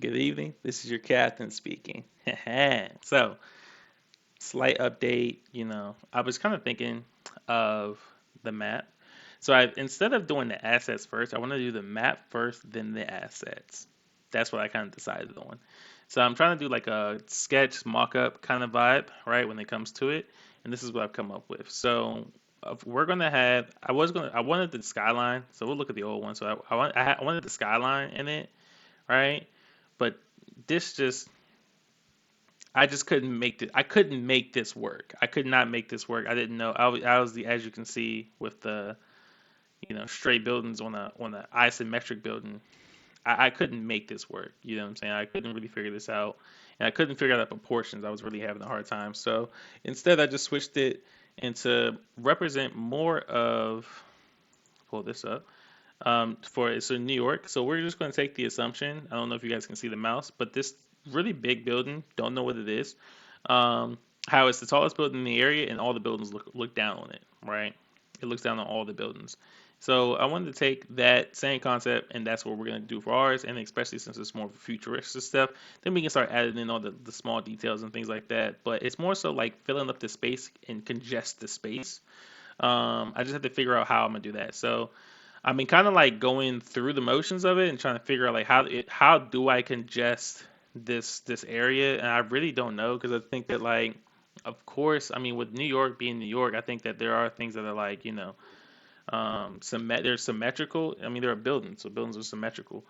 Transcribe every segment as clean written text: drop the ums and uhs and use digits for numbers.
Good evening. This is your captain speaking. So, slight update. I was kind of thinking of the map. So, instead of doing the assets first, I want to do the map first, then the assets. That's what I kind of decided on. So, I'm trying to do like a sketch mock-up kind of vibe, right, when it comes to it. And this is what I've come up with. So, we're gonna have. I wanted the skyline. So we'll look at the old one. So I wanted the skyline in it, right? But this just I just couldn't make it. I couldn't make this work. I could not make this work. I didn't know. I was the as you can see with the straight buildings on a isometric building. I couldn't make this work. You know what I'm saying? I couldn't really figure this out, and I couldn't figure out the proportions. I was really having a hard time. So instead, I just switched it into represent more of. Pull this up. For it's in New York. So we're just going to take the assumption. I don't know if you guys can see the mouse, but this really big building, don't know what it is. Um, how it's the tallest building in the area, and all the buildings look down on it, right? It looks down on all the buildings. So I wanted to take that same concept, and that's what we're going to do for ours. And especially since it's more futuristic stuff, then we can start adding in all the small details and things like that. But it's more so like filling up the space and congest the space. I just have to figure out how I'm gonna do that. So I mean, kind of like going through the motions of it and trying to figure out like how do I congest this area, and I really don't know because I think that like of course I mean with New York being New York, I think that there are things that are like they're symmetrical. I mean there are buildings, so buildings are symmetrical.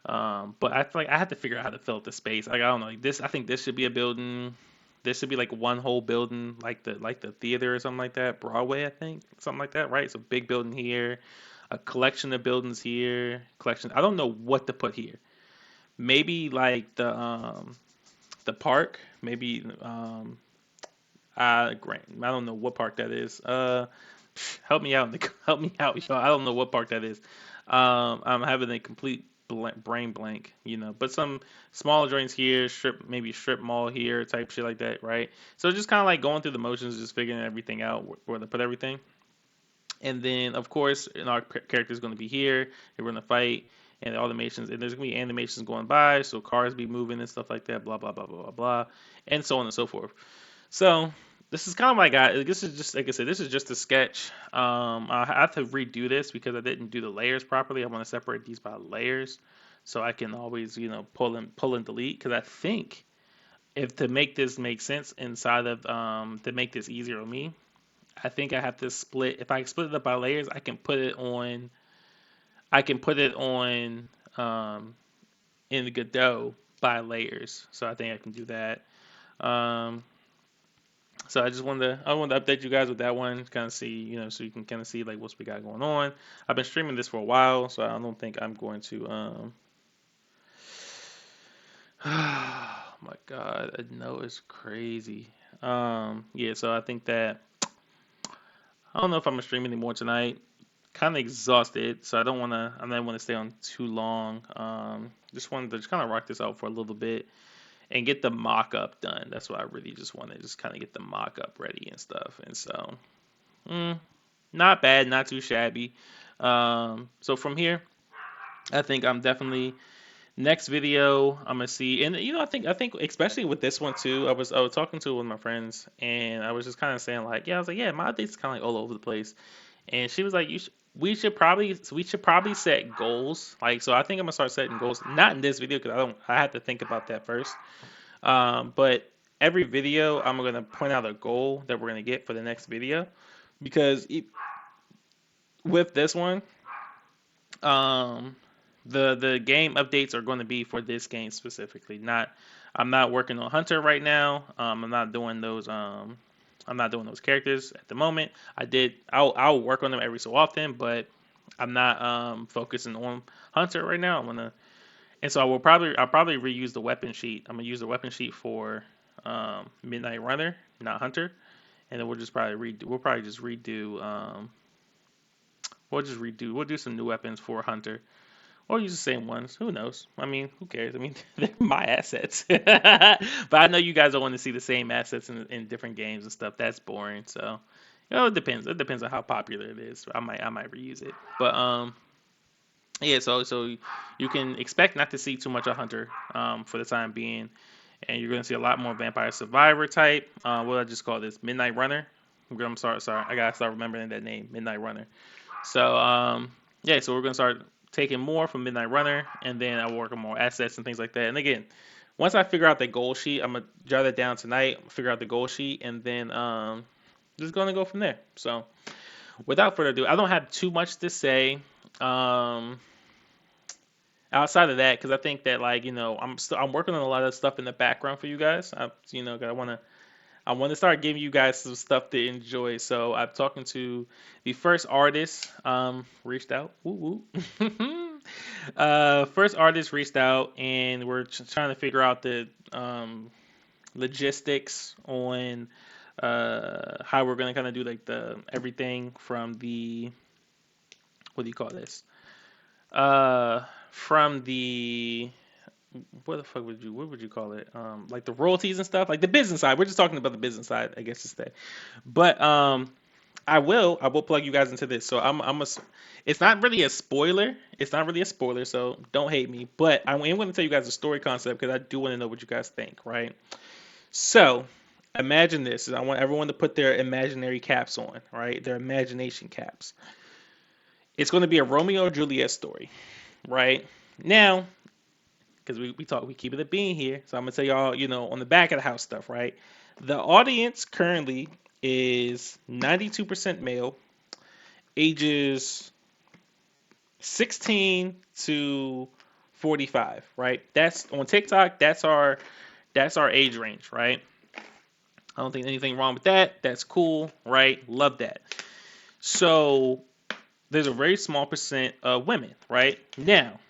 But I feel like I have to figure out how to fill up the space. Like I don't know, like this. I think this should be a building. This should be like one whole building, like the theater or something like that. Broadway, I think, something like that, right? So big building here, a collection of buildings here, collection. I don't know what to put here. Maybe like the park. Maybe Grant. I don't know what park that is. Help me out. Help me out, y'all. I don't know what park that is. I'm having a complete brain blank, But some small joints here, maybe strip mall here, type shit like that, right? So just kind of like going through the motions, just figuring everything out where to put everything. And then, of course, and our character is going to be here. And we're going to fight, and all the animations, and there's going to be animations going by, so cars be moving and stuff like that, blah blah blah blah blah blah, and so on and so forth. So this is kind of like this is just like I said, this is just a sketch. I have to redo this because I didn't do the layers properly. I want to separate these by layers, so I can always pull and delete. Because I think if to make this make sense inside of to make this easier on me, I think I have to split. If I split it up by layers, I can put it on. I can put it on in the Godot by layers. So I think I can do that. Um, So I wanted to update you guys with that one, kind of see, so you can kind of see like what's we got going on. I've been streaming this for a while, so I don't think I'm going to. Oh my God, I know it's crazy. Yeah, so I think that I don't know if I'm gonna stream anymore tonight. Kind of exhausted, so I don't want to. I don't want to stay on too long. Just wanted to just kind of rock this out for a little bit and get the mock up done. That's what I really just want to just kind of get the mock up ready and stuff. And so. Mm, Not bad, not too shabby. So from here, I think I'm definitely next video I'm gonna see, and I think especially with this one too. I was talking to one of my friends, and I was just kind of saying like, yeah, I was like, yeah, my updates kind of like all over the place, and she was like, we should probably set goals. Like, so I think I'm gonna start setting goals, not in this video because I have to think about that first. But every video I'm gonna point out a goal that we're gonna get for the next video because with this one, um, the game updates are going to be for this game specifically. Not, I'm not working on Hunter right now. I'm not doing those. I'm not doing those characters at the moment. I'll work on them every so often, but I'm not focusing on Hunter right now. And so I'll probably reuse the weapon sheet. I'm gonna use the weapon sheet for Midnight Runner, not Hunter, and then we'll probably just redo. We'll do some new weapons for Hunter. Or use the same ones. Who knows? I mean, who cares? I mean, they're my assets. But I know you guys don't want to see the same assets in different games and stuff. That's boring. So, it depends. It depends on how popular it is. I might reuse it. But Yeah, so you can expect not to see too much of Hunter for the time being, and you're going to see a lot more Vampire Survivor type. What did I just call this? Midnight Runner. I'm sorry, I gotta start remembering that name, Midnight Runner. So yeah, so we're gonna start taking more from Midnight Runner, and then I'll work on more assets and things like that. And again, once I figure out the goal sheet, I'm gonna jot that down tonight. Figure out the goal sheet, and then just gonna go from there. So without further ado, I don't have too much to say. Um, outside of that, because I think that like I'm working on a lot of stuff in the background for you guys. 'Cause I want to start giving you guys some stuff to enjoy. So I'm talking to the first artist reached out. Woo woo. First artist reached out, and we're trying to figure out the logistics on how we're gonna kind of do like the everything from the what do you call this? From the what the fuck would you what would you call it? Like the royalties and stuff, like the business side. We're just talking about the business side, I guess to say. But I will plug you guys into this. So it's not really a spoiler. It's not really a spoiler, so don't hate me. But I am going to tell you guys a story concept because I do want to know what you guys think, right? So imagine this. I want everyone to put their imaginary caps on, right? Their imagination caps. It's going to be a Romeo and Juliet story, right? Now, because we keep it a bean here, so I'm gonna tell y'all, on the back of the house stuff, right? The audience currently is 92% male, ages 16 to 45, right? That's on TikTok. That's our age range, right? I don't think anything wrong with that. That's cool, right? Love that. So there's a very small percent of women, right? Now,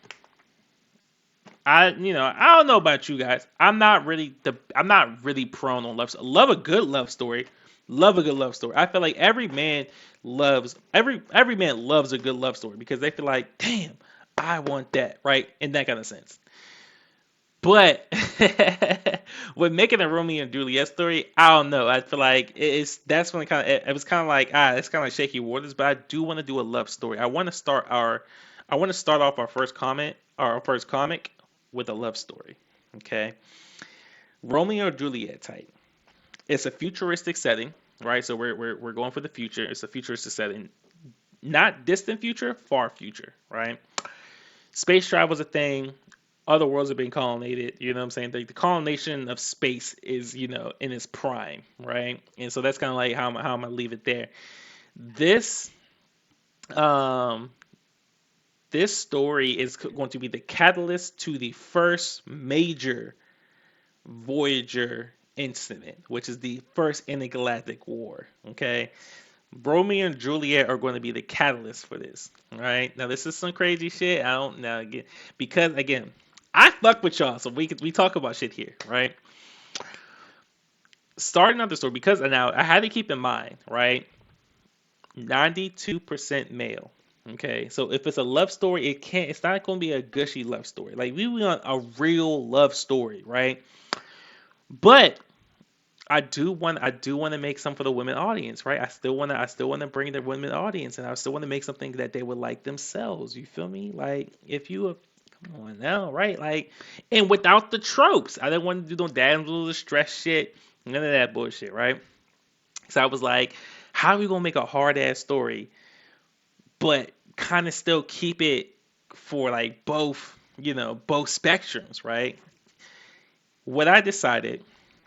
I don't know about you guys. I'm not really prone on love. Love a good love story. Love a good love story. I feel like every man loves a good love story because they feel like, damn, I want that, right? In that kind of sense. But with making a Romeo and Juliet story, I don't know. I feel like it's that's when it was kind of like it's kind of like shaky waters. But I do want to do a love story. I want to start off our first comic with a love story. Okay, Romeo and Juliet type. It's a futuristic setting, right? So we're going for the future. It's a futuristic setting, not distant future, far future, right? Space travel is a thing. Other worlds are being colonized. You know what I'm saying? The colonization of space is, in its prime, right? And so that's kind of like how I'm gonna leave it there. This um this story is going to be the catalyst to the first major Voyager incident, which is the first intergalactic war. Okay, Romeo and Juliet are going to be the catalyst for this. All right. Now this is some crazy shit. I don't now again because again, I fuck with y'all, so we talk about shit here, right? Starting out the story because now I had to keep in mind, right? 92% male. Okay, so if it's a love story, it's not going to be a gushy love story. Like we want a real love story, right? But I do want to make some for the women audience, right? I still want to bring the women audience, and I still want to make something that they would like themselves. You feel me? Like if you come on now, right? Like and without the tropes, I didn't want to do no damsel distress shit, none of that bullshit, right? So I was like, how are we gonna make a hard ass story, but kind of still keep it for like both spectrums, right? What I decided,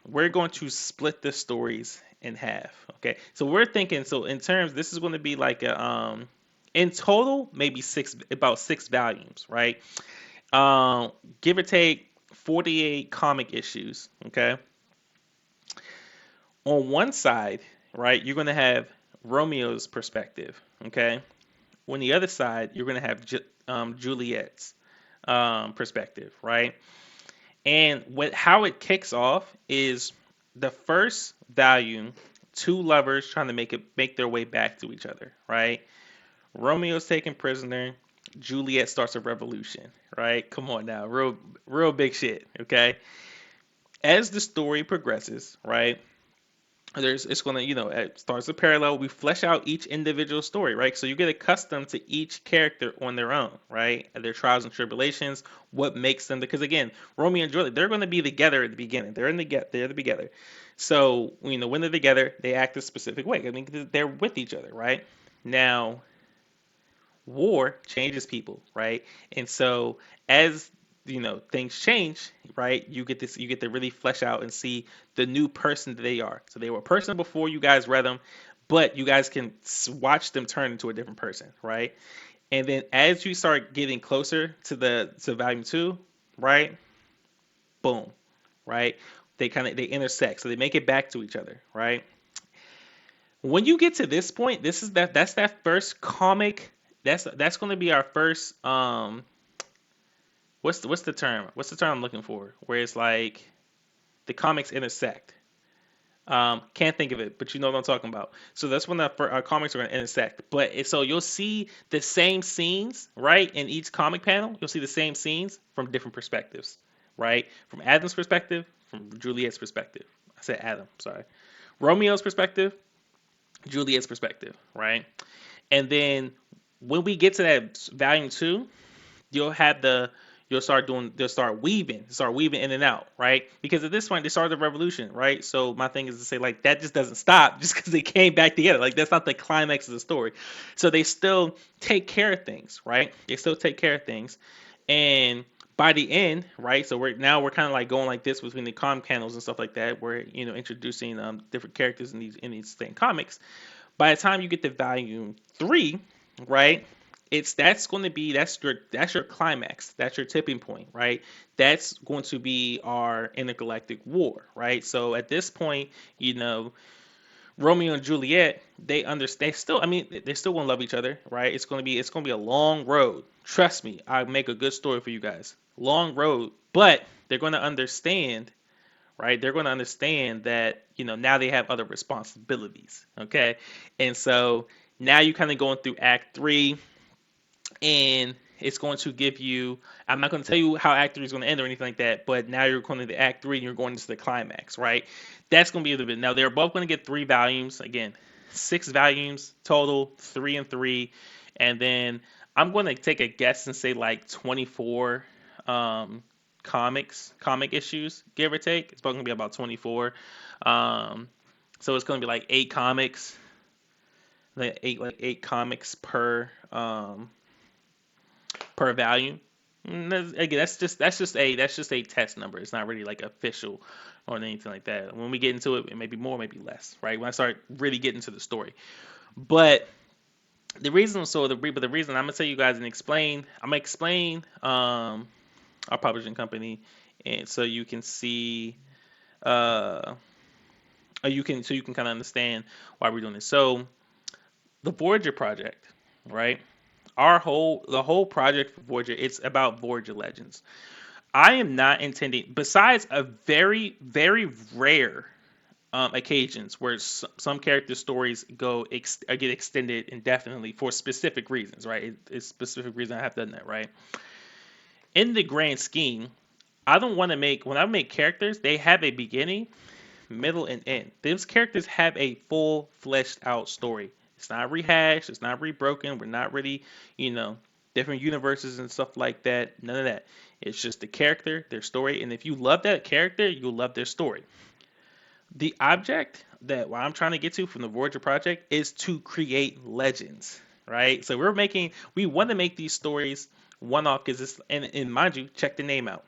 we're going to split the stories in half. Okay, so we're thinking. So in terms, this is going to be like in total, maybe about 6 volumes, right? Give or take 48 comic issues. Okay, on one side, right, you're going to have Romeo's perspective. Okay, on the other side, you're going to have Juliet's perspective, right? And how it kicks off is the first volume, two lovers trying to make their way back to each other, right? Romeo's taken prisoner, Juliet starts a revolution, right? Come on now, real big shit, okay? As the story progresses, right? It's gonna, it starts a parallel. We flesh out each individual story, right? So you get accustomed to each character on their own, right? And their trials and tribulations, what makes them, because again, Romeo and Juliet, they're gonna be together at the beginning. They're together. So, when they're together, they act a specific way. I mean, they're with each other, right? Now, war changes people, right? And so as things change, right? You get to really flesh out and see the new person that they are. So they were a person before you guys read them, but you guys can watch them turn into a different person, right? And then as you start getting closer to the to volume 2, right? Boom, right? They intersect. So they make it back to each other, right? When you get to this point, that's that first comic. That's going to be our first what's the term? What's the term I'm looking for? Where it's like the comics intersect. Can't think of it, but you know what I'm talking about. So that's when our comics are going to intersect. So you'll see the same scenes, right? In each comic panel, you'll see the same scenes from different perspectives, right? From Adam's perspective, from Juliet's perspective. I said Adam, sorry. Romeo's perspective, Juliet's perspective, right? And then when we get to that volume 2, you'll have the they'll start weaving in and out, right? Because at this point they started the revolution, right? So my thing is to say, like, that just doesn't stop just because they came back together. Like, that's not the climax of the story. So they still take care of things, right? They still take care of things, and by the end, right? So we're kind of like going like this between the comic panels and stuff like that. We're introducing different characters in these same comics. By the time you get to volume 3, right? That's going to be that's your climax. That's your tipping point, right? That's going to be our intergalactic war, right? So at this point, Romeo and Juliet, they understand still. I mean, they're still going to love each other, right? It's going to be a long road. Trust me, I make a good story for you guys. Long road, but they're going to understand, right? They're going to understand that, now they have other responsibilities. Okay. And so now you kind of going through Act 3, and it's going to give you, I'm not going to tell you how Act 3 is going to end or anything like that, but now you're going to Act 3 and you're going into the climax, right? That's going to be a little bit. Now, they're both going to get 3 volumes. Again, 6 volumes total, 3 and 3. And then I'm going to take a guess and say like 24 comic issues, give or take. It's probably going to be about 24. Um, so it's going to be like 8 comics, like eight comics per volume. Again, that's just a test number. It's not really like official or anything like that. When we get into it, it may be more, maybe less, right? When I start really getting to the story, but the reason I'm gonna tell you guys and explain, I'm gonna explain our publishing company, and so you can see, uh, you can kind of understand why we're doing this. So the Voyager project, right? The whole project for Voyager, it's about Voyager Legends. I am not intending, besides a very, very rare occasions where some character stories get extended indefinitely for specific reasons, right? It's specific reason I have done that, right? In the grand scheme, I don't want to when I make characters, they have a beginning, middle, and end. Those characters have a full fleshed out story. It's not rehashed. It's not rebroken. We're not really, you know, different universes and stuff like that. None of that. It's just the character, their story, and if you love that character, you'll love their story. The object that what I'm trying to get to from the Voyager project is to create legends, right? So we want to make these stories one off because it's and mind you, check the name out.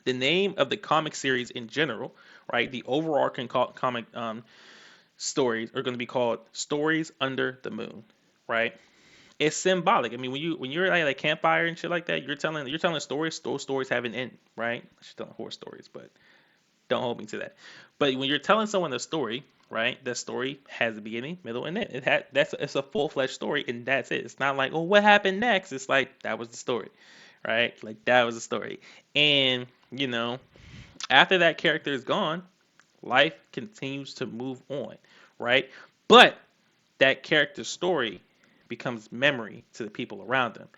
The name of the comic series in general, right? The overarching comic stories are going to be called Stories Under the Moon, right? It's symbolic. I mean, when you're at a campfire and shit like that, you're telling stories. Those stories have an end, right? I should tell horror stories, but don't hold me to that. But when you're telling someone a story, right? That story has a beginning, middle, and end. It's a full fledged story, and that's it. It's not like, oh, what happened next? It's like that was the story, right? Like that was the story. And after that character is gone, life continues to move on, right? But that character's story becomes memory to the people around them,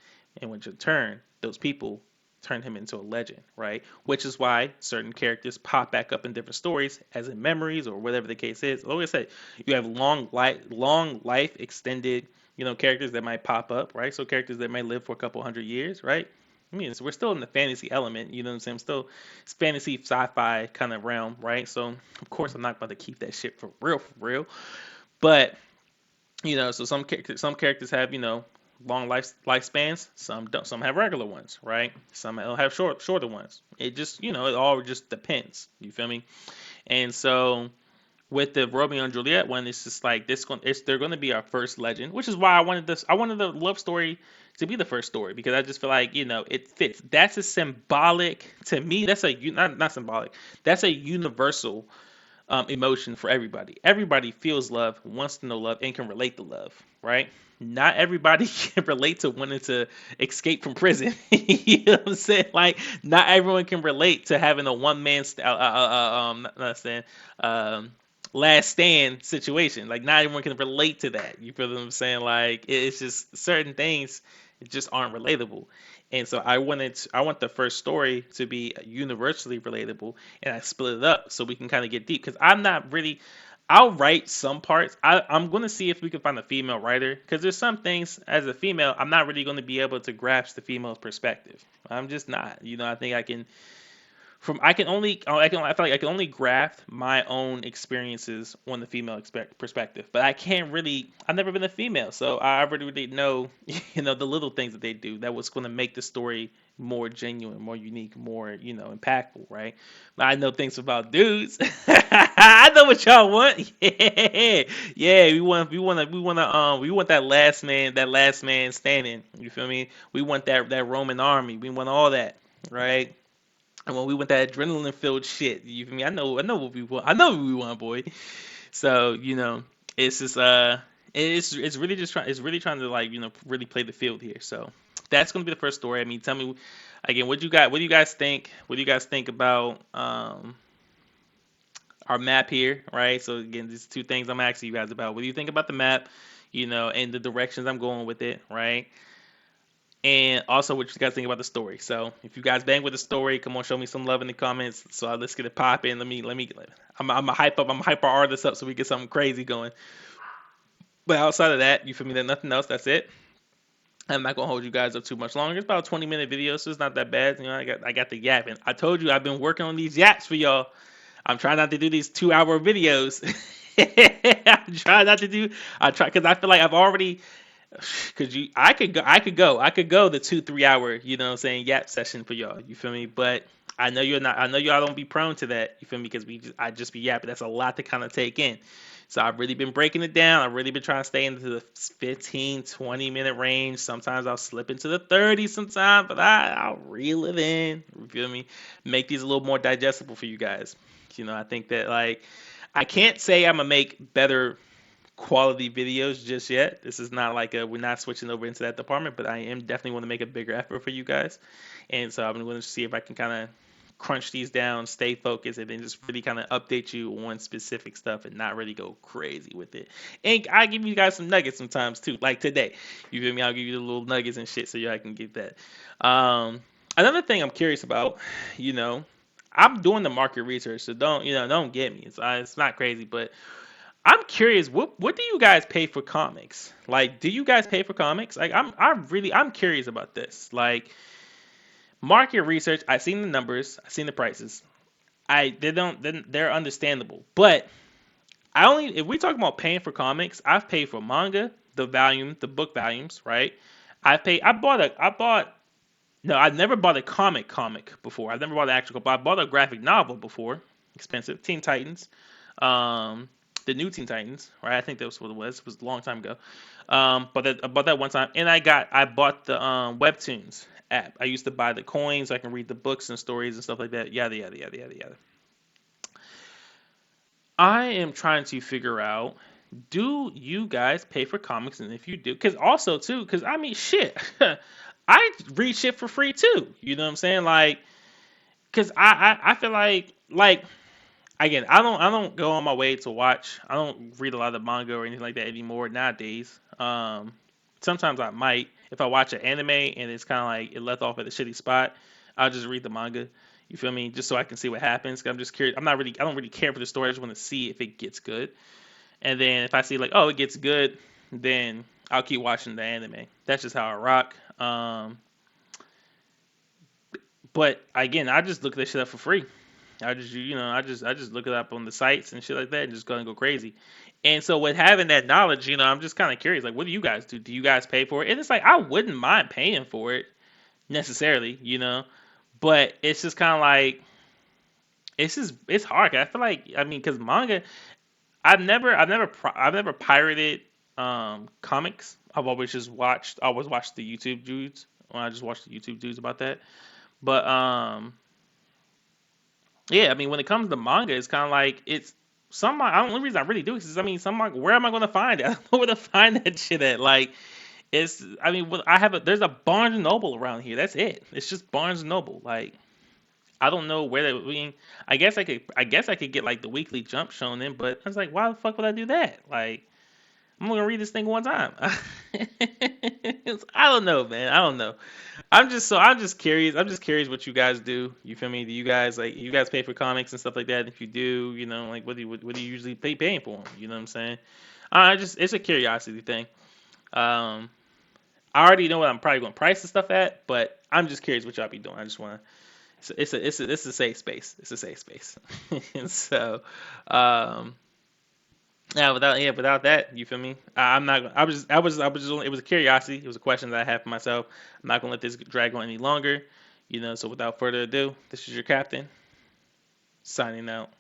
and when in turn, those people turn him into a legend, right? Which is why certain characters pop back up in different stories, as in memories or whatever the case is. Like I said, you have long life extended, characters that might pop up, right? So characters that might live for a couple hundred years, right? I mean, we're still in the fantasy element, you know what I'm saying? Still, it's fantasy sci-fi kind of realm, right? So of course I'm not about to keep that shit for real. But so some characters have long lifespans. Some don't. Some have regular ones, right? Some will have shorter ones. It just it all just depends. You feel me? And so with the Romeo and Juliet one, it's just like they're going to be our first legend, which is why I wanted the love story to be the first story because I just feel like it fits. That's a symbolic to me. That's a not symbolic. That's a universal emotion for everybody. Everybody feels love, wants to know love, and can relate to love, right? Not everybody can relate to wanting to escape from prison. You know what I'm saying? Like, not everyone can relate to having a one man, not stand, um, last stand situation. Like, not everyone can relate to that. You feel what I'm saying? Like, it's just certain things just aren't relatable. And so I want the first story to be universally relatable, and I split it up so we can kind of get deep. Because I'm not really, I'll write some parts. I'm going to see if we can find a female writer. Because there's some things as a female, I'm not really going to be able to grasp the female's perspective. I'm just not. I think I can I feel like I can only graft my own experiences on the female perspective, but I can't really. I've never been a female, so I really know the little things that they do that was going to make the story more genuine, more unique, more impactful, right? But I know things about dudes. I know what y'all want. Yeah, yeah. We want that last man standing. You feel me? We want that Roman army. We want all that, right? And when we went that adrenaline filled shit, you feel me? I know what we want. I know what we want, boy. So, it's just it's really just trying it's really trying to like, really play the field here. So that's gonna be the first story. I mean, tell me again, what do you guys think? What do you guys think about our map here, right? So again, these two things I'm asking you guys about. What do you think about the map, and the directions I'm going with it, right? And also what you guys think about the story. So if you guys bang with the story, come on, show me some love in the comments. So let's get it popping. I'm a hype our artists up so we get something crazy going. But outside of that, you feel me? There's nothing else. That's it. I'm not gonna hold you guys up too much longer. It's about a 20-minute video, so it's not that bad. I got the yapping. I told you I've been working on these yaps for y'all. I'm trying not to do these 2-hour videos. I'm trying not to do. I try because I feel like I've already. Cause I could go the 2-3 hour, what I'm saying, yap session for y'all. You feel me? But I know you're not. I know y'all don't be prone to that. You feel me? Because I just be yapping. That's a lot to kind of take in. So I've really been breaking it down. I've really been trying to stay into the 15, 20 minute range. Sometimes I'll slip into the 30 sometimes, but I'll reel it in. You feel me? Make these a little more digestible for you guys. I think that like I can't say I'm gonna make better quality videos just yet. This is not like we're not switching over into that department, but I am definitely want to make a bigger effort for you guys. And so I'm going to see if I can kind of crunch these down, stay focused, and then just really kind of update you on specific stuff and not really go crazy with it. And I give you guys some nuggets sometimes too, like today. You feel me? I'll give you the little nuggets and shit so y'all can get that. Another thing I'm curious about, you know, I'm doing the market research, so don't get me. It's not crazy, but I'm curious, what do you guys pay for comics? Like, do you guys pay for comics? Like, I'm curious about this. Like, market research, I've seen the numbers, I've seen the prices. They're understandable. But I only if we talk about paying for comics, I've paid for manga, the book volumes, right? I bought no, I've never bought a comic before. I've never bought an actual, but I bought a graphic novel before, expensive. Teen Titans, um, the new Teen Titans, right? I think that was what it was. It was a long time ago. But I bought that one time, and I bought the Webtoons app. I used to buy the coins. So I can read the books and stories and stuff like that. Yada yada yada yada yada. I am trying to figure out. Do you guys pay for comics? And if you do, because also too, because I mean, shit, I read shit for free too. You know what I'm saying? Like, because I feel like again, I don't go on my way to watch. I don't read a lot of manga or anything like that anymore nowadays. Sometimes I might if I watch an anime and it's kind of like it left off at a shitty spot. I'll just read the manga. You feel me? Just so I can see what happens. 'Cause I'm just curious. I'm not really. I don't really care for the story. I just want to see if it gets good. And then if I see like, oh, it gets good, then I'll keep watching the anime. That's just how I rock. But again, I just look at this shit up for free. I just look it up on the sites and shit like that, and just go and go crazy. And so with having that knowledge, I'm just kind of curious. Like, what do you guys do? Do you guys pay for it? And it's like I wouldn't mind paying for it necessarily, but it's just kind of like it's hard. I feel like I mean, because manga, I've never pirated comics. I always watched the YouTube dudes. When I just watched the YouTube dudes about that. But yeah, I mean, when it comes to manga, it's kind of like it's some. The only reason I really do is, I mean, some manga. Where am I going to find it? I don't know where to find that shit at. Like, it's. I mean, there's a Barnes and Noble around here. That's it. It's just Barnes and Noble. Like, I don't know where they. I mean, I guess I could get like the Weekly Jump shown in, but I was like, why the fuck would I do that? Like, I'm gonna read this thing one time. I don't know, man. I don't know. I'm just curious. I'm just curious what you guys do. You feel me? Do you guys pay for comics and stuff like that? If you do, like what do you usually paying for them? You know what I'm saying? It's a curiosity thing. Um, I already know what I'm probably going to price the stuff at, but I'm just curious what y'all be doing. I just want to. It's a safe space. It's a safe space. And so, um, without that, you feel me? I'm not. I was just. It was a curiosity. It was a question that I had for myself. I'm not gonna let this drag on any longer. So without further ado, this is your captain signing out.